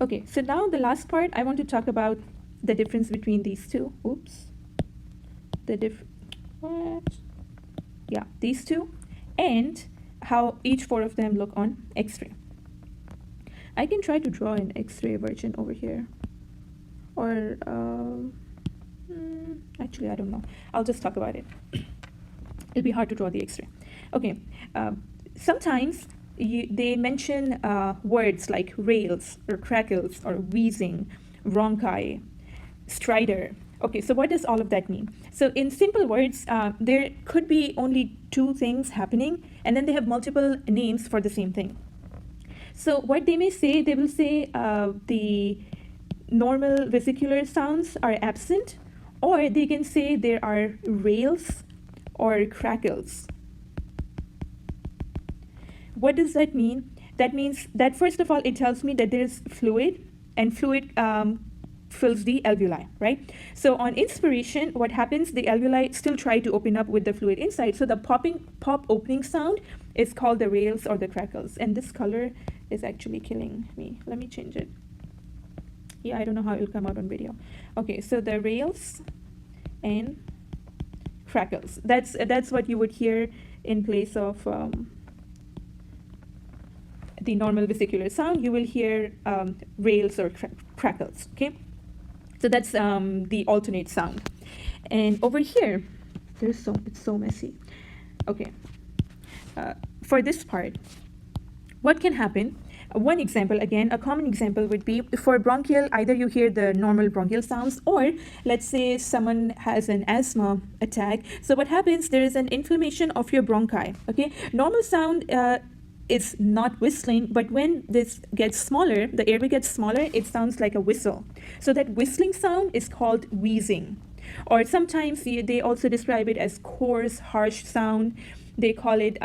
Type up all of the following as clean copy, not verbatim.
Okay, so now the last part, I want to talk about the difference between these two. Oops. What? Yeah, these two, and how each four of them look on X-ray. I can try to draw an X-ray version over here, or actually I don't know. I'll just talk about it. It'll be hard to draw the X-ray. Okay, sometimes they mention words like rails or crackles or wheezing, bronchi, stridor. Okay, so what does all of that mean? So in simple words, there could be only two things happening, and then they have multiple names for the same thing. So what they may say, they will say the normal vesicular sounds are absent, or they can say there are rails or crackles. What does that mean? That means that first of all, it tells me that there's fluid, and fluid fills the alveoli, right? So on inspiration, what happens, the alveoli still try to open up with the fluid inside. So the pop opening sound is called the rails or the crackles. And this color is actually killing me. Let me change it. Yeah, I don't know how it'll come out on video. Okay, so the rails and crackles. That's what you would hear in place of the normal vesicular sound. You will hear rails or crackles, okay? So that's the alternate sound. And over here, it's so messy. Okay, for this part, what can happen? One example, again, a common example would be for bronchial, either you hear the normal bronchial sounds, or let's say someone has an asthma attack. So what happens, there is an inflammation of your bronchi, okay? Normal sound is not whistling, but when this gets smaller, the airway gets smaller, it sounds like a whistle. So that whistling sound is called wheezing. Or sometimes they also describe it as coarse, harsh sound. They call it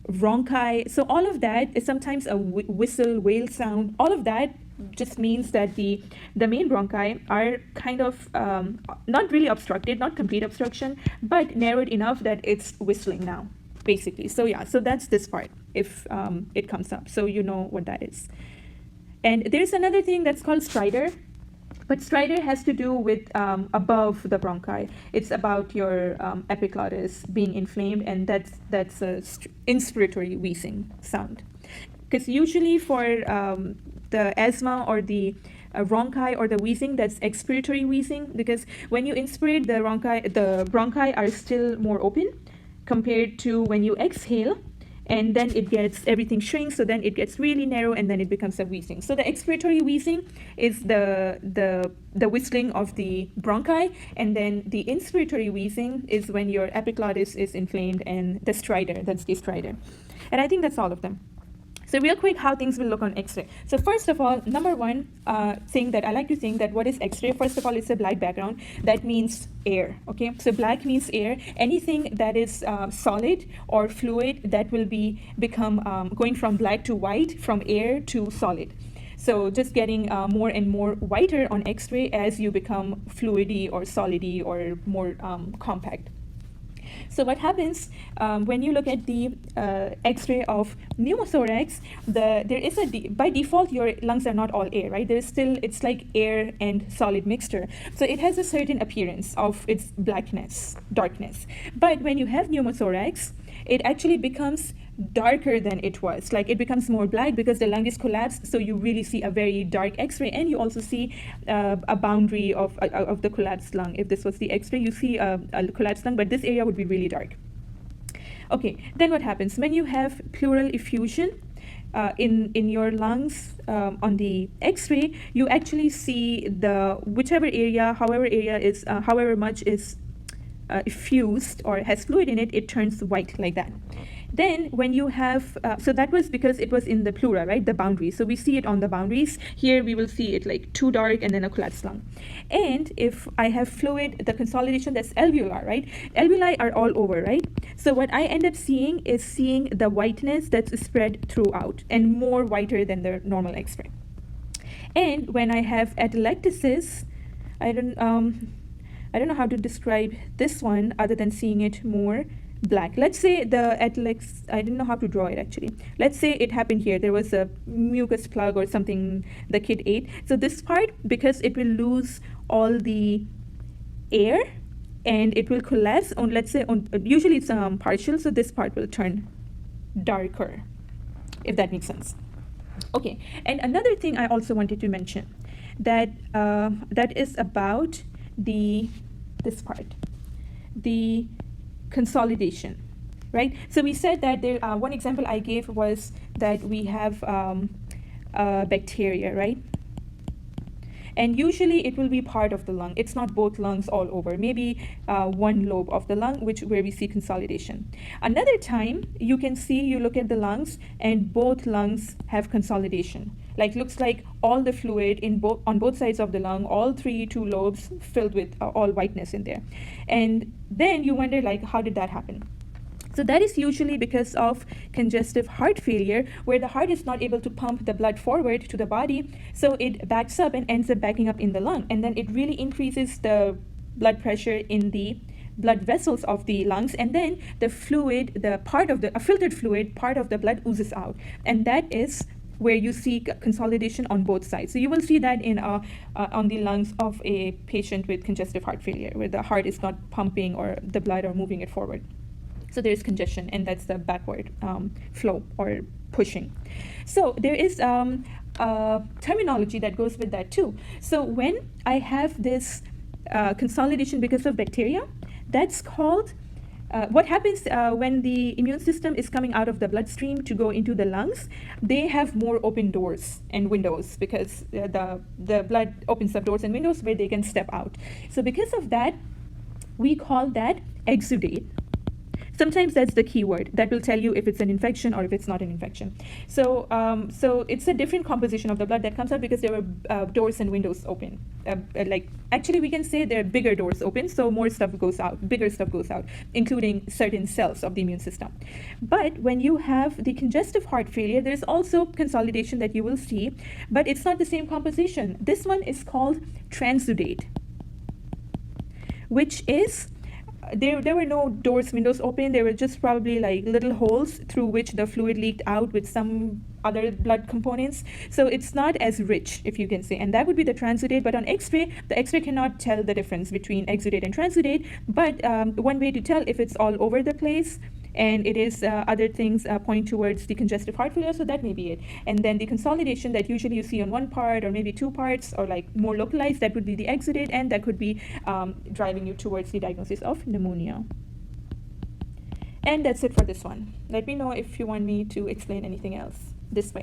bronchi. So all of that is sometimes a whistle, wail sound. All of that just means that the main bronchi are kind of not really obstructed, not complete obstruction, but narrowed enough that it's whistling now, basically. So yeah, so that's this part, if it comes up, so you know what that is. And there's another thing that's called stridor, but stridor has to do with above the bronchi. It's about your epiglottis being inflamed, and that's a inspiratory wheezing sound. Because usually for the asthma or the bronchi or the wheezing, that's expiratory wheezing, because when you inspirate, the bronchi are still more open compared to when you exhale, and then everything shrinks, so then it gets really narrow, and then it becomes a wheezing. So the expiratory wheezing is the whistling of the bronchi, and then the inspiratory wheezing is when your epiglottis is inflamed, and the stridor, that's the stridor. And I think that's all of them. So real quick, how things will look on X-ray. So first of all, number one thing that I like to think that what is X-ray? First of all, it's a black background. That means air, okay? So black means air. Anything that is solid or fluid, that will become going from black to white, from air to solid. So just getting more and more whiter on X-ray as you become fluidy or solidy or more compact. So what happens when you look at the X-ray of pneumothorax, there is by default your lungs are not all air, right? It's like air and solid mixture. So it has a certain appearance of its blackness, darkness. But when you have pneumothorax, it actually becomes darker than it was. Like it becomes more black because the lung is collapsed. So you really see a very dark X-ray, and you also see a boundary of the collapsed lung. If this was the X-ray, you see a collapsed lung, but this area would be really dark. Okay, then what happens when you have pleural effusion in your lungs on the X-ray? You actually see whichever area, however much is effused or has fluid in it, it turns white like that. Then when you have, so that was because it was in the pleura, right, the boundaries. So we see it on the boundaries. Here we will see it like too dark and then a collapsed lung. And if I have fluid, the consolidation, that's alveolar, right? Alveoli are all over, right? So what I end up seeing is the whiteness that's spread throughout and more whiter than the normal X-ray. And when I have atelectasis, I don't know how to describe this one other than seeing it more black. Let's say the Atelectasis, I didn't know how to draw it actually. Let's say it happened here. There was a mucus plug or something the kid ate. So this part, because it will lose all the air and it will collapse on, let's say, usually it's partial, so this part will turn darker, if that makes sense. Okay, and another thing I also wanted to mention that that is about this part, the consolidation, right? So we said that there, one example I gave was that we have bacteria, right? And usually it will be part of the lung. It's not both lungs all over, maybe one lobe of the lung, where we see consolidation. Another time you can see, you look at the lungs and both lungs have consolidation. Like looks like all the fluid on both sides of the lung, all two lobes filled with all whiteness in there. And then you wonder like, how did that happen? So that is usually because of congestive heart failure, where the heart is not able to pump the blood forward to the body, so it backs up and ends up backing up in the lung, and then it really increases the blood pressure in the blood vessels of the lungs, and then the fluid, a filtered fluid, part of the blood oozes out, and that is where you see consolidation on both sides. So you will see that in on the lungs of a patient with congestive heart failure, where the heart is not pumping or the blood or moving it forward. So there's congestion, and that's the backward flow or pushing. So there is terminology that goes with that too. So when I have this consolidation because of bacteria, that's called, what happens when the immune system is coming out of the bloodstream to go into the lungs, they have more open doors and windows because the blood opens up doors and windows where they can step out. So because of that, we call that exudate. Sometimes that's the key word that will tell you if it's an infection or if it's not an infection. So so it's a different composition of the blood that comes out because there were doors and windows open. Like actually we can say there are bigger doors open, so more stuff goes out, bigger stuff goes out, including certain cells of the immune system. But when you have the congestive heart failure, there's also consolidation that you will see, but it's not the same composition. This one is called transudate, which is there were no doors, windows open. There were just probably like little holes through which the fluid leaked out with some other blood components. So it's not as rich, if you can say. And that would be the transudate. But on X-ray, the X-ray cannot tell the difference between exudate and transudate. But one way to tell if it's all over the place and it is other things point towards the congestive heart failure, so that may be it. And then the consolidation that usually you see on one part or maybe two parts or like more localized, that would be the exudate, and that could be driving you towards the diagnosis of pneumonia. And that's it for this one. Let me know if you want me to explain anything else this way.